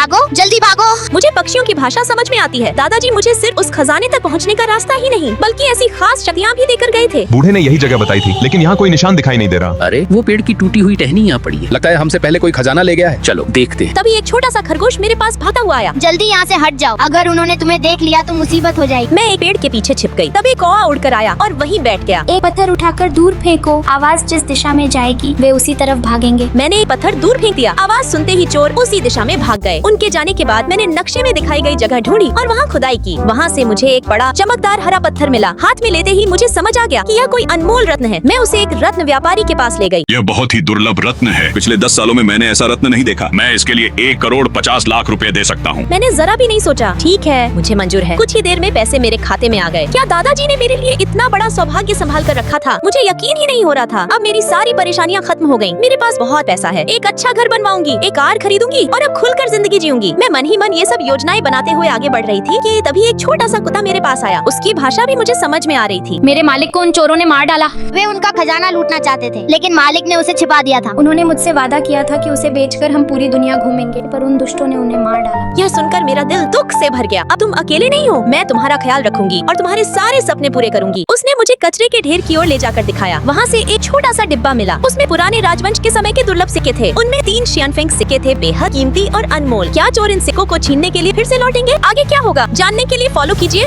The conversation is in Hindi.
भागो, जल्दी भागो। मुझे पक्षियों की भाषा समझ में आती है। दादाजी मुझे सिर्फ उस खजाने तक पहुंचने का रास्ता ही नहीं बल्कि ऐसी खास शक्तियाँ भी देकर गए थे। बूढ़े ने यही जगह बताई थी, लेकिन यहाँ कोई निशान दिखाई नहीं दे रहा। अरे वो पेड़ की टूटी हुई टहनी यहाँ पड़ी है। लगता है हमसे पहले कोई खजाना ले गया है। चलो देखते हैं। तभी एक छोटा सा खरगोश मेरे पास भागता हुआ आया। जल्दी यहाँ से हट जाओ, अगर उन्होंने तुम्हें देख लिया तो मुसीबत हो जाएगी। मैं एक पेड़ के पीछे छिप गई। तभी कौवा उड़कर आया और वहीं बैठ गया। एक पत्थर उठाकर दूर फेंको, आवाज जिस दिशा में जाएगी वे उसी तरफ भागेंगे। मैंने एक पत्थर दूर फेंक दिया। आवाज सुनते ही चोर उसी दिशा में भाग गए। उनके जाने के बाद मैंने नक्शे में दिखाई गई जगह ढूंढी और वहाँ खुदाई की। वहाँ से मुझे एक बड़ा चमकदार हरा पत्थर मिला। हाथ में लेते ही मुझे समझ आ गया कि यह कोई अनमोल रत्न है। मैं उसे एक रत्न व्यापारी के पास ले गई। यह बहुत ही दुर्लभ रत्न है। पिछले 10 सालों में मैंने ऐसा रत्न नहीं देखा। मैं इसके लिए 1,50,00,000 रुपए दे सकता हूँ। मैंने जरा भी नहीं सोचा। ठीक है, मुझे मंजूर है। कुछ ही देर में पैसे मेरे खाते में आ गए। क्या दादाजी ने मेरे लिए इतना बड़ा सौभाग्य संभाल कर रखा था? मुझे यकीन ही नहीं हो रहा था। अब मेरी सारी परेशानियाँ खत्म हो गयी। मेरे पास बहुत पैसा है। एक अच्छा घर बनवाऊंगी, एक कार खरीदूंगी और अब खुलकर जिंदगी जीऊंगी। मैं मन ही मन ये सब योजनाएं बनाते हुए आगे बढ़ रही थी कि तभी एक छोटा सा कुत्ता मेरे पास आया। उसकी भाषा भी मुझे समझ में आ रही थी। मेरे मालिक को उन चोरों ने मार डाला। वे उनका खजाना लूटना चाहते थे, लेकिन मालिक ने उसे छिपा दिया था। उन्होंने मुझसे वादा किया था कि उसे बेचकर हम पूरी दुनिया घूमेंगे, पर उन दुष्टों ने उन्हें मार डाला। यह सुनकर मेरा दिल दुख से भर गया। अब तुम अकेले नहीं हो, मैं तुम्हारा ख्याल रखूंगी और तुम्हारे सारे सपने पूरे करूंगी। उसने मुझे कचरे के ढेर की ओर ले जाकर दिखाया। वहाँ से एक छोटा सा डिब्बा मिला। उसमें पुराने राजवंश के समय के दुर्लभ सिक्के थे। उनमें 3 शियानफेंग सिक्के थे, बेहद कीमती और अनमोल। क्या चोर इन सिक्कों को छीनने के लिए फिर से लौटेंगे? आगे क्या होगा जानने के लिए फॉलो कीजिए